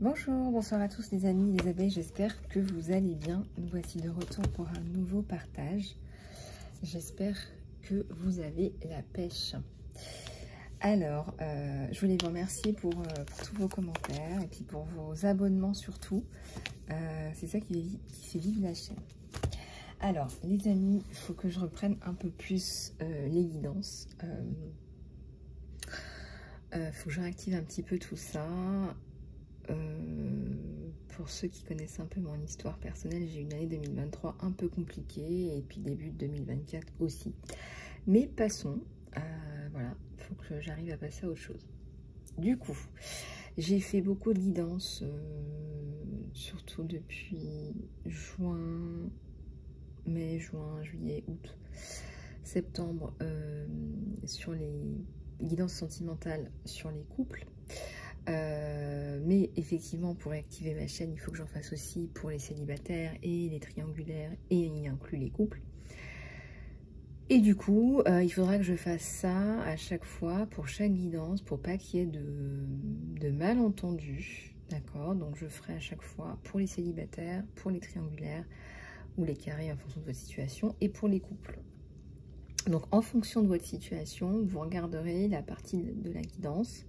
Bonjour, bonsoir à tous les amis, les abeilles, j'espère que vous allez bien. Nous voici de retour pour un nouveau partage. J'espère que vous avez la pêche. Alors, je voulais vous remercier pour tous vos commentaires et puis pour vos abonnements surtout. C'est ça qui fait vivre la chaîne. Alors, les amis, il faut que je reprenne un peu plus les guidances. Faut que je réactive un petit peu tout ça. Pour ceux qui connaissent un peu mon histoire personnelle, j'ai eu une année 2023 un peu compliquée et puis début de 2024 aussi. Mais passons, voilà, il faut que j'arrive à passer à autre chose. Du coup, j'ai fait beaucoup de guidance, surtout depuis mai, juin, juillet, août, septembre, sur les guidances sentimentales sur les couples. Mais effectivement, pour réactiver ma chaîne, il faut que j'en fasse aussi pour les célibataires et les triangulaires, et y inclut les couples. Et du coup, il faudra que je fasse ça à chaque fois, pour chaque guidance, pour pas qu'il y ait de malentendus. D'accord? Donc je ferai à chaque fois pour les célibataires, pour les triangulaires, ou les carrés en fonction de votre situation, et pour les couples. Donc en fonction de votre situation, vous regarderez la partie de la guidance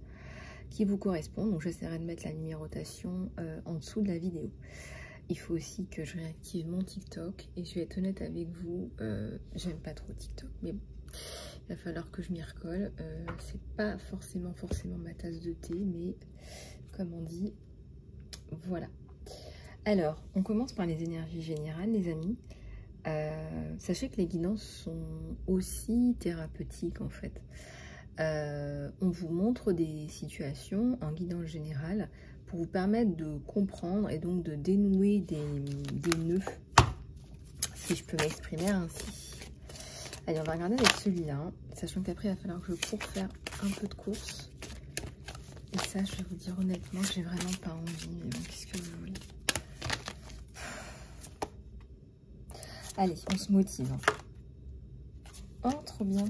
qui vous correspond. Donc j'essaierai de mettre la numérotation en dessous de la vidéo. Il faut aussi que je réactive mon TikTok, et je vais être honnête avec vous, j'aime pas trop TikTok, mais bon, il va falloir que je m'y recolle. C'est pas forcément ma tasse de thé, mais comme on dit, voilà. Alors, on commence par les énergies générales, les amis. Sachez que les guidances sont aussi thérapeutiques en fait. On vous montre des situations en guidance générale pour vous permettre de comprendre et donc de dénouer des nœuds, si je peux m'exprimer ainsi. Allez, on va regarder avec celui-là, sachant qu'après il va falloir que je cours faire un peu de course. Et ça, je vais vous dire honnêtement, j'ai vraiment pas envie, mais bon, qu'est-ce que vous voulez. Allez, on se motive. Oh, trop bien.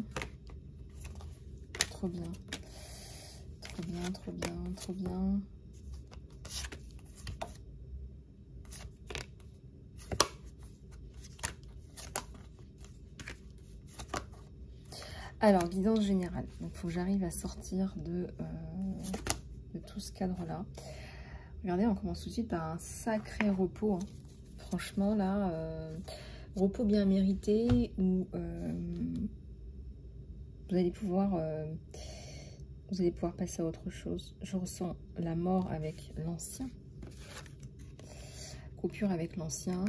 Trop bien. Trop bien, trop bien, trop bien. Alors, guidance générale. Donc, il faut que j'arrive à sortir de tout ce cadre-là. Regardez, on commence tout de suite par un sacré repos. Hein. Franchement, là, repos bien mérité où vous allez pouvoir passer à autre chose. Je ressens la mort avec l'ancien. Coupure avec l'ancien.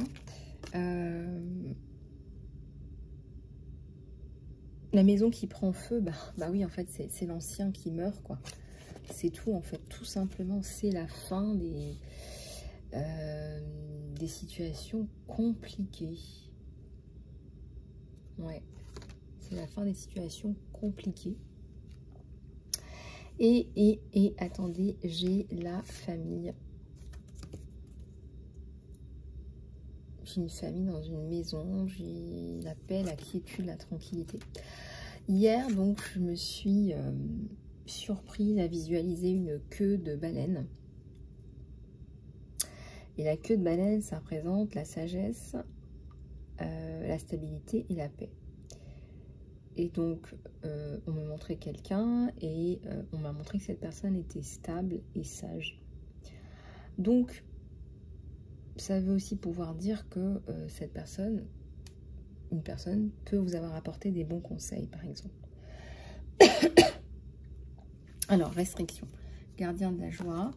La maison qui prend feu, bah oui, en fait, c'est l'ancien qui meurt, quoi. C'est tout, en fait, tout simplement. C'est la fin des situations compliquées. Ouais, c'est la fin des situations compliquées. Et attendez, j'ai la famille. J'ai une famille dans une maison, j'ai la paix, la quiétude, la tranquillité. Hier, donc, je me suis surprise à visualiser une queue de baleine. Et la queue de baleine, ça représente la sagesse, la stabilité et la paix. Et donc, on me montrait quelqu'un et on m'a montré que cette personne était stable et sage. Donc, ça veut aussi pouvoir dire que cette personne, une personne, peut vous avoir apporté des bons conseils, par exemple. Alors, restrictions. Gardien de la joie.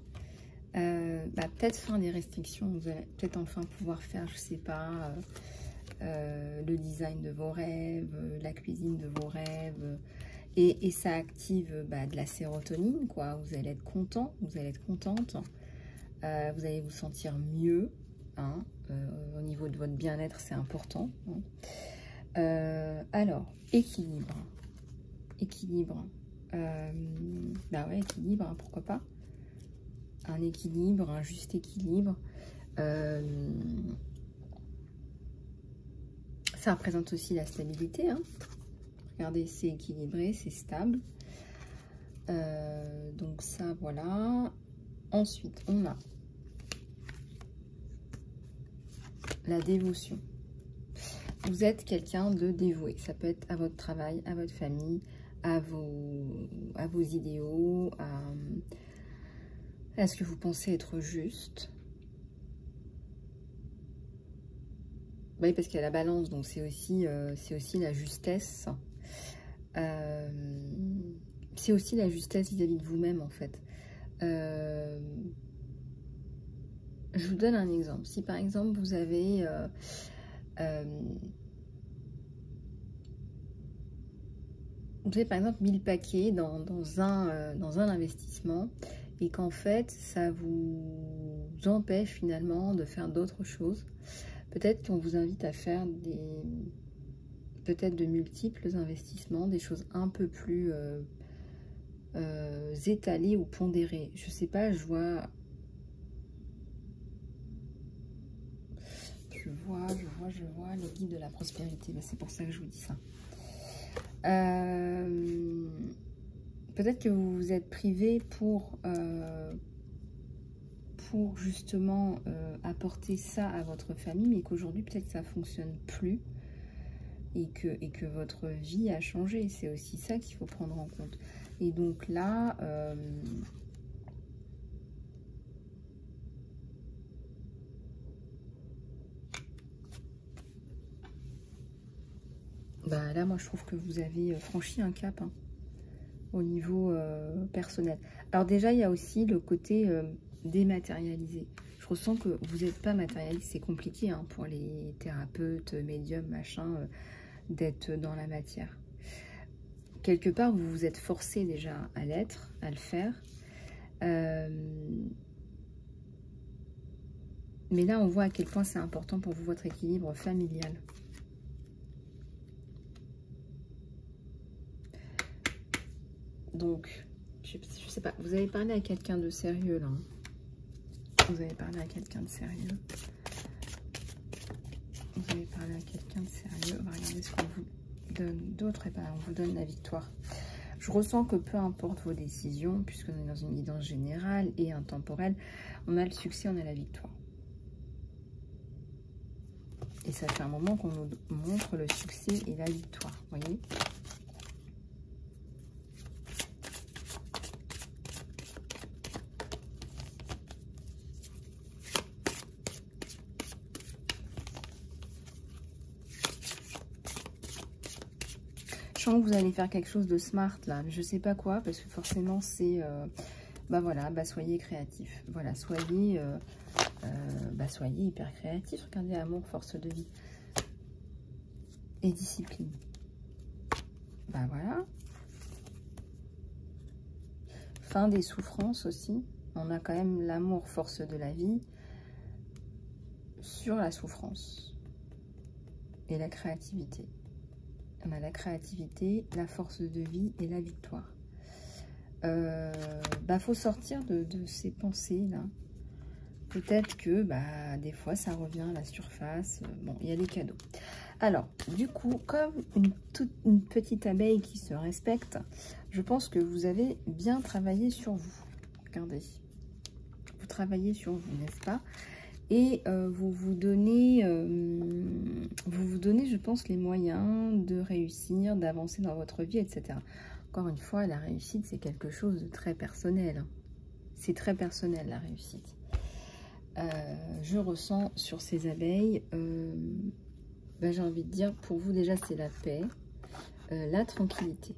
Peut-être fin des restrictions. Vous allez peut-être enfin pouvoir faire, je sais pas, le design de vos rêves, la cuisine de vos rêves. Et ça active de la sérotonine, quoi. Vous allez être content, vous allez être contente. Vous allez vous sentir mieux. Hein, au niveau de votre bien-être, c'est important. Hein. Alors, équilibre. Équilibre. Ouais, équilibre, hein, pourquoi pas. Un équilibre, un juste équilibre. Ça représente aussi la stabilité. Hein. Regardez, c'est équilibré, c'est stable. Donc ça, voilà. Ensuite, on a la dévotion. Vous êtes quelqu'un de dévoué. Ça peut être à votre travail, à votre famille, à vos idéaux, à ce que vous pensez être juste. Oui, parce qu'il y a la balance, donc c'est aussi la justesse. C'est aussi la justesse vis-à-vis de vous-même, en fait. Je vous donne un exemple. Si par exemple vous avez par exemple 1000 paquets dans un investissement et qu'en fait ça vous empêche finalement de faire d'autres choses, peut-être qu'on vous invite à faire peut-être de multiples investissements, des choses un peu plus étalées ou pondérées. Je sais pas, je vois les guides de la prospérité. C'est pour ça que je vous dis ça. Peut-être que vous vous êtes privé pour justement apporter ça à votre famille, mais qu'aujourd'hui peut-être ça fonctionne plus et que votre vie a changé. C'est aussi ça qu'il faut prendre en compte. Et donc là, là, moi, je trouve que vous avez franchi un cap au niveau personnel. Alors déjà, il y a aussi le côté dématérialisé. Je ressens que vous n'êtes pas matérialiste. C'est compliqué pour les thérapeutes, médiums, machin, d'être dans la matière. Quelque part, vous vous êtes forcé déjà à l'être, à le faire. Mais là, on voit à quel point c'est important pour vous, votre équilibre familial. Donc, je sais pas, vous avez parlé à quelqu'un de sérieux, là. Vous avez parlé à quelqu'un de sérieux. Vous avez parlé à quelqu'un de sérieux. On va regarder ce qu'on vous donne d'autre. Et bien, on vous donne la victoire. Je ressens que peu importe vos décisions, puisqu'on est dans une guidance générale et intemporelle, on a le succès, on a la victoire. Et ça fait un moment qu'on nous montre le succès et la victoire, vous voyez ? Je sens que vous allez faire quelque chose de smart là, mais je sais pas quoi, parce que forcément c'est, soyez créatif. Voilà, soyez hyper créatif. Regardez, amour, force de vie et discipline. Voilà. Fin des souffrances aussi. On a quand même l'amour, force de la vie sur la souffrance et la créativité. On a la créativité, la force de vie et la victoire. Faut sortir de ces pensées-là. Peut-être que des fois, ça revient à la surface. Bon, il y a les cadeaux. Alors, du coup, comme une petite abeille qui se respecte, je pense que vous avez bien travaillé sur vous. Regardez. Vous travaillez sur vous, n'est-ce pas? Et vous vous donnez, je pense, les moyens de réussir, d'avancer dans votre vie, etc. Encore une fois, la réussite, c'est quelque chose de très personnel. C'est très personnel, la réussite. Je ressens sur ces abeilles, j'ai envie de dire, pour vous, déjà, c'est la paix, la tranquillité.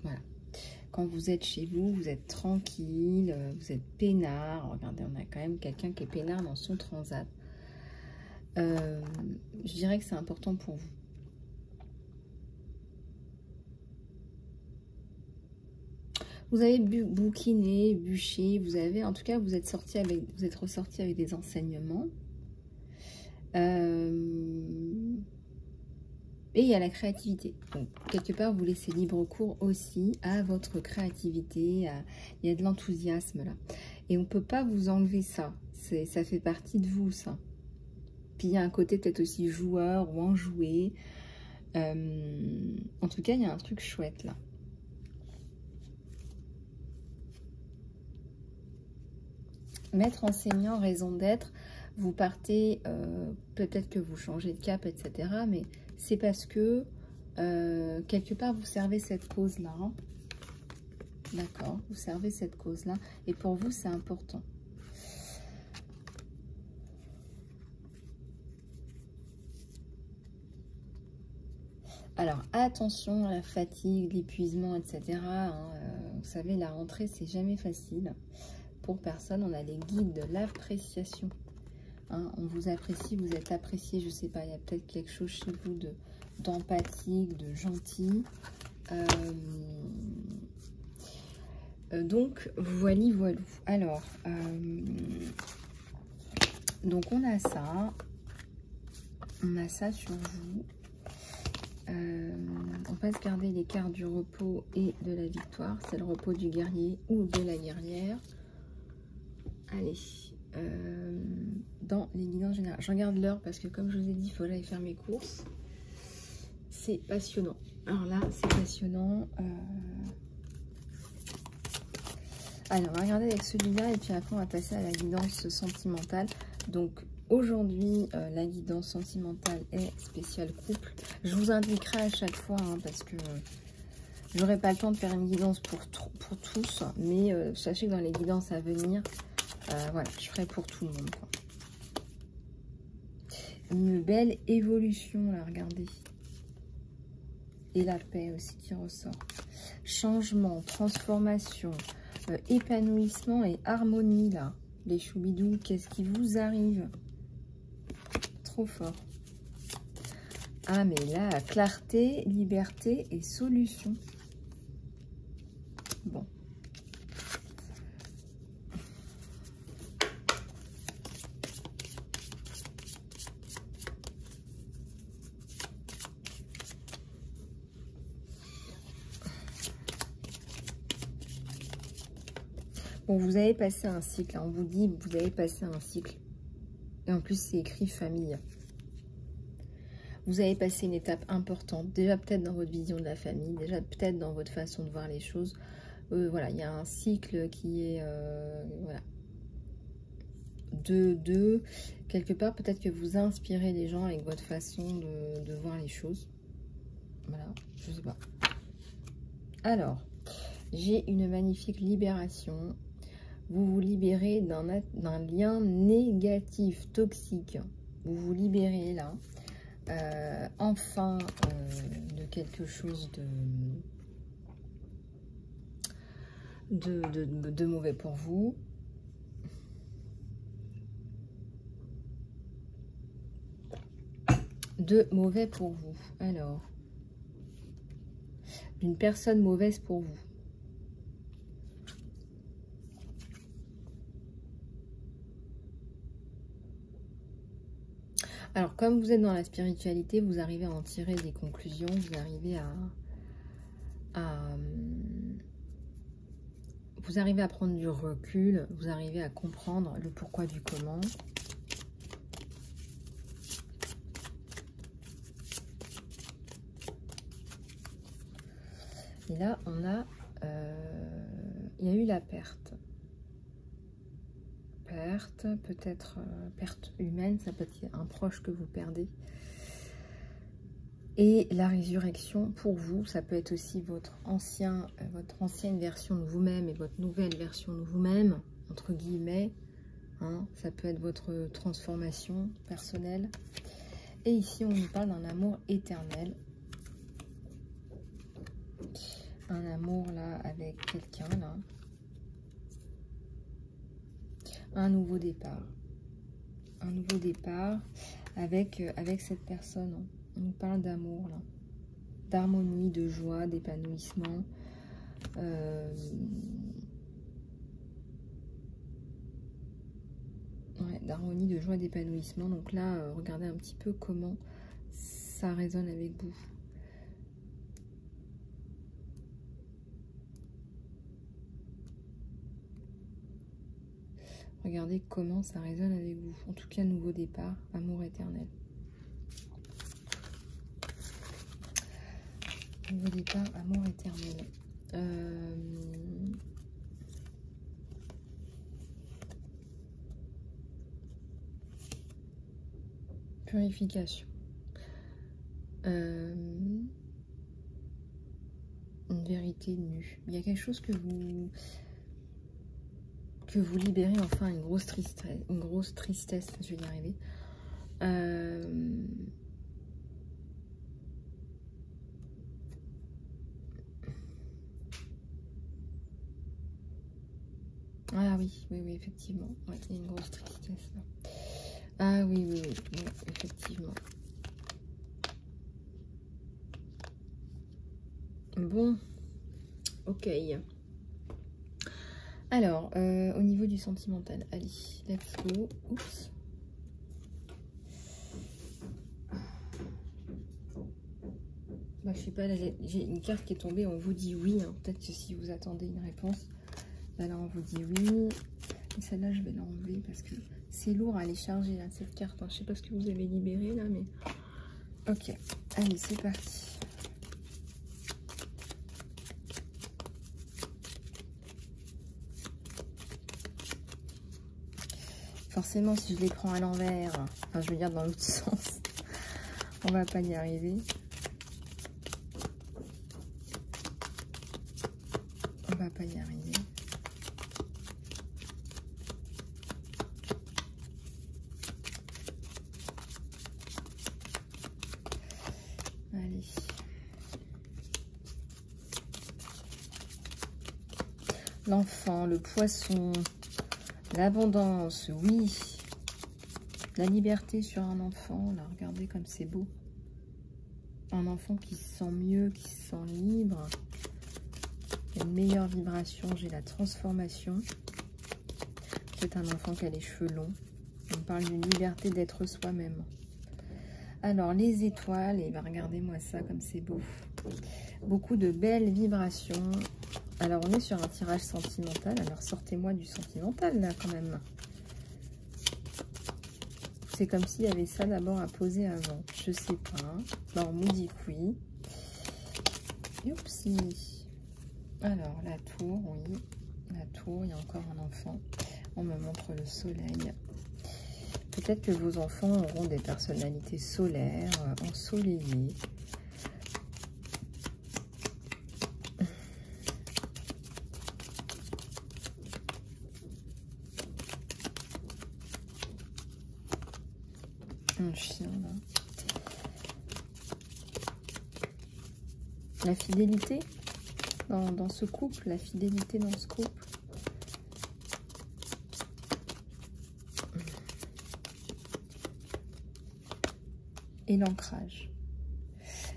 Voilà. Quand vous êtes chez vous, vous êtes tranquille, vous êtes peinard. Regardez, on a quand même quelqu'un qui est peinard dans son transat. Je dirais que c'est important pour vous. Vous avez bouquiné, bûché, vous avez, en tout cas, vous êtes ressorti avec des enseignements. Et il y a la créativité. Donc, quelque part, vous laissez libre cours aussi à votre créativité. Il y a de l'enthousiasme là. Et on ne peut pas vous enlever ça. Ça fait partie de vous, ça. Puis, il y a un côté peut-être aussi joueur ou enjoué. En tout cas, il y a un truc chouette là. Maître enseignant, raison d'être. Vous partez, peut-être que vous changez de cap, etc. Mais c'est parce que, quelque part, vous servez cette cause-là. Hein. D'accord, vous servez cette cause-là. Et pour vous, c'est important. Alors, attention à la fatigue, l'épuisement, etc. Hein, vous savez, la rentrée, c'est jamais facile. Pour personne, on a les guides de l'appréciation. Hein, on vous apprécie, vous êtes apprécié, je sais pas, il y a peut-être quelque chose chez vous d'empathique, de gentil. Donc, voilà. Alors, donc on a ça. On a ça sur vous. On va se garder les cartes du repos et de la victoire. C'est le repos du guerrier ou de la guerrière. Allez, dans les guidances générales. Je regarde l'heure parce que comme je vous ai dit, il faut que j'aille faire mes courses. C'est passionnant. Alors là, c'est passionnant. Allez, on va regarder avec celui-là et puis après on va passer à la guidance sentimentale. Donc aujourd'hui, la guidance sentimentale est spéciale couple. Je vous indiquerai à chaque fois hein, parce que j'aurai pas le temps de faire une guidance pour tous. Mais sachez que dans les guidances à venir, voilà, je ferai pour tout le monde. Quoi. Une belle évolution là, regardez. Et la paix aussi qui ressort. Changement, transformation, épanouissement et harmonie là. Les choubidous, qu'est-ce qui vous arrive? Trop fort. Ah mais là, clarté, liberté et solution. Bon. Bon, vous avez passé un cycle. On vous dit, vous avez passé un cycle. Et en plus, c'est écrit famille. Vous avez passé une étape importante. Déjà peut-être dans votre vision de la famille. Déjà peut-être dans votre façon de voir les choses. Voilà, il y a un cycle qui est... voilà. Quelque part, peut-être que vous inspirez les gens avec votre façon de voir les choses. Voilà, je sais pas. Alors, j'ai une magnifique libération. Vous vous libérez d'un lien négatif, toxique. Vous vous libérez là. Enfin, de quelque chose de mauvais pour vous. De mauvais pour vous. Alors, d'une personne mauvaise pour vous. Alors, comme vous êtes dans la spiritualité, vous arrivez à en tirer des conclusions, vous arrivez vous arrivez à prendre du recul, vous arrivez à comprendre le pourquoi du comment. Et là, on a, il y a eu la perte. Perte, peut-être perte humaine, ça peut être un proche que vous perdez. Et la résurrection, pour vous, ça peut être aussi votre ancienne version de vous-même et votre nouvelle version de vous-même, entre guillemets. Hein, ça peut être votre transformation personnelle. Et ici, on nous parle d'un amour éternel. Un amour, là, avec quelqu'un, là. Un nouveau départ. Un nouveau départ avec cette personne. On nous parle d'amour, là. D'harmonie, de joie, d'épanouissement. Ouais, d'harmonie, de joie, d'épanouissement. Donc là, regardez un petit peu comment ça résonne avec vous. Regardez comment ça résonne avec vous. En tout cas, nouveau départ, amour éternel. Nouveau départ, amour éternel. purification. Une vérité nue. Il y a quelque chose que vous libérez, enfin une grosse tristesse, je vais y arriver. Ah oui, effectivement. Ouais, il y a une grosse tristesse là. Ah oui, effectivement. Bon, ok. Alors, au niveau du sentimental, allez, let's go. Oups. Bah, je sais pas, j'ai une carte qui est tombée, on vous dit oui. Hein. Peut-être que si vous attendez une réponse, bah là on vous dit oui. Et celle-là, je vais l'enlever parce que c'est lourd à aller charger là, cette carte. Hein. Je sais pas ce que vous avez libéré là, mais... Ok, allez, c'est parti. Forcément, si je les prends à l'envers, enfin, je veux dire dans l'autre sens, on va pas y arriver. On va pas y arriver. Allez. L'enfant, le poisson, l'abondance, oui. La liberté sur un enfant, là, regardez comme c'est beau. Un enfant qui se sent mieux, qui se sent libre. Il y a une meilleure vibration, j'ai la transformation. C'est un enfant qui a les cheveux longs. On parle d'une liberté d'être soi-même. Alors, les étoiles, et ben, regardez-moi ça comme c'est beau. Beaucoup de belles vibrations. Alors, on est sur un tirage sentimental. Alors, sortez-moi du sentimental, là, quand même. C'est comme s'il y avait ça d'abord à poser avant. Je sais pas. Là, on me dit que oui. Youpsi. Alors, la tour, oui. La tour, il y a encore un enfant. On me montre le soleil. Peut-être que vos enfants auront des personnalités solaires, ensoleillées. Un chien, là. La fidélité dans ce couple, la fidélité dans ce couple. Et l'ancrage.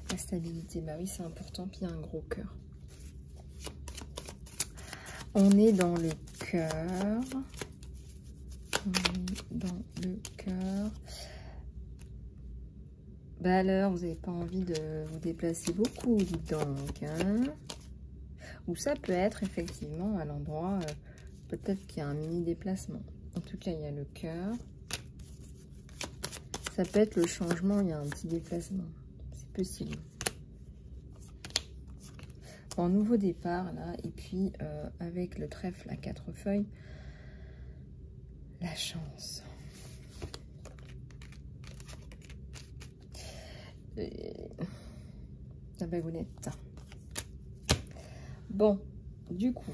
La stabilité, bah oui, c'est important. Puis il y a un gros cœur. On est dans le cœur. On est dans le cœur. Bah alors, vous n'avez pas envie de vous déplacer beaucoup, dites donc. Hein, ou ça peut être effectivement à l'endroit, peut-être qu'il y a un mini déplacement. En tout cas, il y a le cœur. Ça peut être le changement, il y a un petit déplacement. C'est possible. Bon, nouveau départ, là. Et puis, avec le trèfle à 4 feuilles, la chance. La bagounette. Bon, du coup...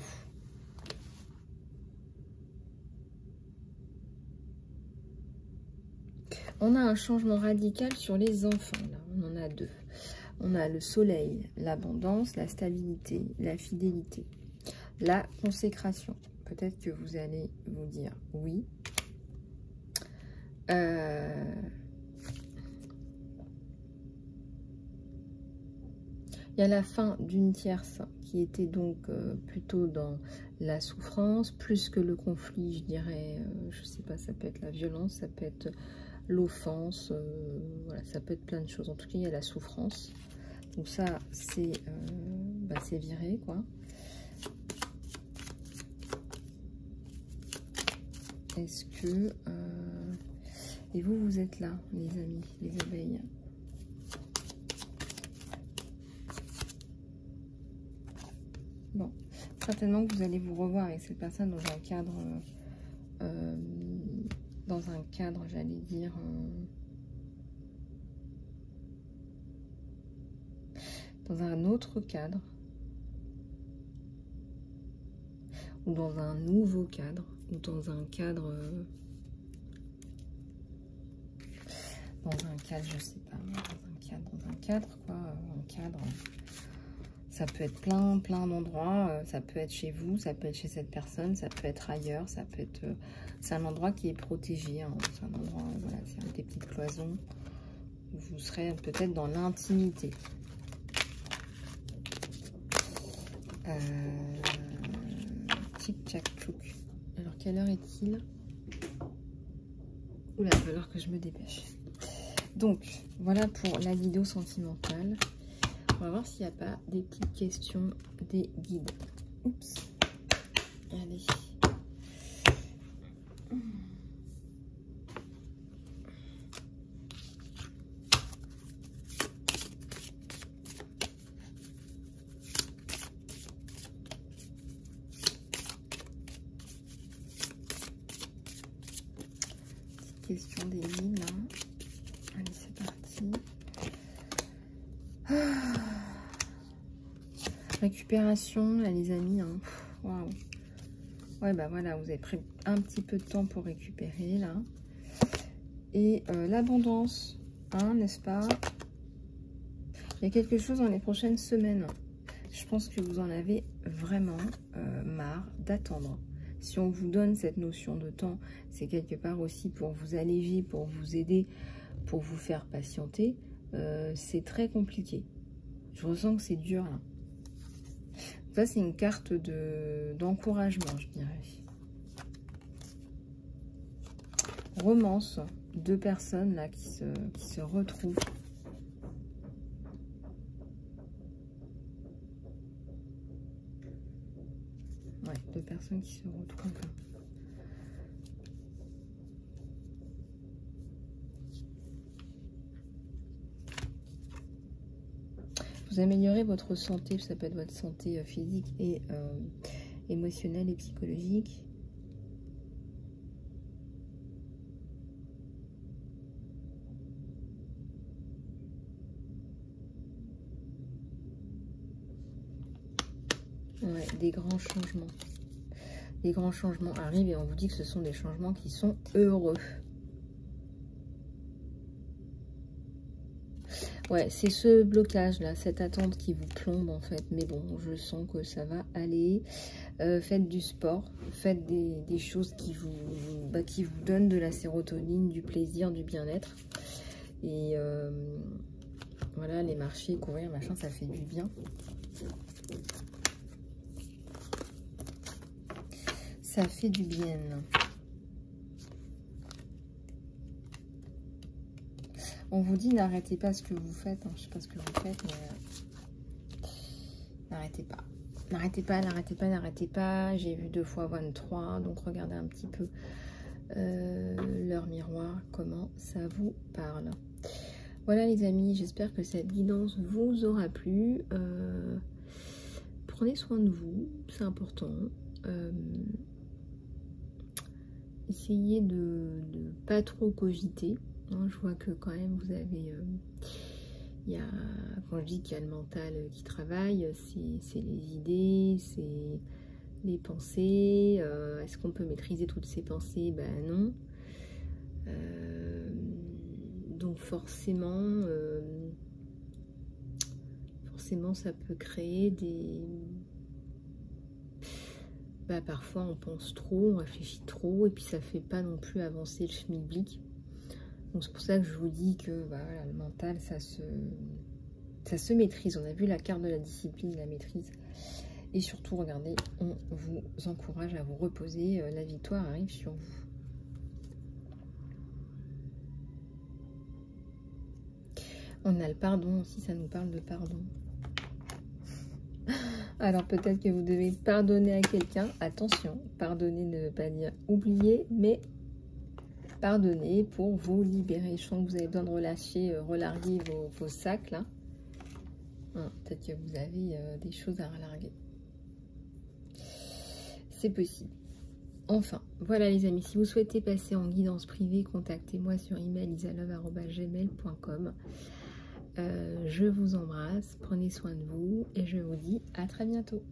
On a un changement radical sur les enfants. Là. On en a deux. On a le soleil, l'abondance, la stabilité, la fidélité, la consécration. Peut-être que vous allez vous dire oui. Il y a la fin d'une tierce qui était donc plutôt dans la souffrance, plus que le conflit, je dirais. Je sais pas, ça peut être la violence, ça peut être... l'offense, voilà, ça peut être plein de choses. En tout cas, il y a la souffrance. Donc ça, c'est viré, quoi. Est-ce que... Et vous, vous êtes là, les amis, les abeilles. Bon, certainement que vous allez vous revoir avec cette personne dans un cadre... j'allais dire, dans un autre cadre, ou dans un nouveau cadre, ou dans un cadre, je sais pas, dans un cadre quoi, un cadre. Ça peut être plein d'endroits, ça peut être chez vous, ça peut être chez cette personne, ça peut être ailleurs, ça peut être... c'est un endroit qui est protégé, hein, c'est un endroit, voilà, c'est des petites cloisons. Vous serez peut-être dans l'intimité. Tic-tac, tchouk. Alors, quelle heure est-il? Oula, il va falloir que je me dépêche. Donc, voilà pour la vidéo sentimentale. On va voir s'il n'y a pas des petites questions des guides. Oups. Allez. Petite question des guides, là. Allez, c'est parti. Récupération, là, les amis. Hein. Waouh. Ouais, bah voilà, vous avez pris un petit peu de temps pour récupérer, là. Et l'abondance, hein, n'est-ce pas? Il y a quelque chose dans les prochaines semaines. Je pense que vous en avez vraiment marre d'attendre. Si on vous donne cette notion de temps, c'est quelque part aussi pour vous alléger, pour vous aider, pour vous faire patienter. C'est très compliqué. Je ressens que c'est dur, là. Ça, c'est une carte d'encouragement, je dirais. Romance, deux personnes là qui se retrouvent. Ouais, deux personnes qui se retrouvent. Vous améliorez votre santé, ça peut être votre santé physique et émotionnelle et psychologique. Ouais, des grands changements. Des grands changements arrivent et on vous dit que ce sont des changements qui sont heureux. Ouais, c'est ce blocage-là, cette attente qui vous plombe en fait. Mais bon, je sens que ça va aller. Faites du sport, faites des choses qui vous donnent de la sérotonine, du plaisir, du bien-être. Et voilà, les marchés, courir, machin, ça fait du bien. Ça fait du bien. On vous dit n'arrêtez pas ce que vous faites. Hein. Je ne sais pas ce que vous faites, mais n'arrêtez pas. N'arrêtez pas, n'arrêtez pas, n'arrêtez pas. J'ai vu 2 fois 23, donc regardez un petit peu leur miroir, comment ça vous parle. Voilà les amis, j'espère que cette guidance vous aura plu. Prenez soin de vous, c'est important. Essayez de pas trop cogiter. Je vois que quand même vous avez, quand je dis qu'il y a le mental qui travaille, c'est les idées, c'est les pensées. Est-ce qu'on peut maîtriser toutes ces pensées? Ben non. Donc forcément, ça peut créer des... parfois on pense trop, on réfléchit trop, et puis ça fait pas non plus avancer le schmilblick. Donc c'est pour ça que je vous dis que voilà, le mental, ça se maîtrise. On a vu la carte de la discipline, de la maîtrise. Et surtout, regardez, on vous encourage à vous reposer. La victoire arrive sur vous. On a le pardon aussi, ça nous parle de pardon. Alors peut-être que vous devez pardonner à quelqu'un. Attention, pardonner ne veut pas dire oublier, mais... pardonner pour vous libérer. Je sens que vous avez besoin de relâcher, relarguer vos sacs là. Peut-être que vous avez des choses à relarguer. C'est possible. Enfin, voilà les amis. Si vous souhaitez passer en guidance privée, contactez-moi sur email isalove@gmail.com. Je vous embrasse, prenez soin de vous et je vous dis à très bientôt.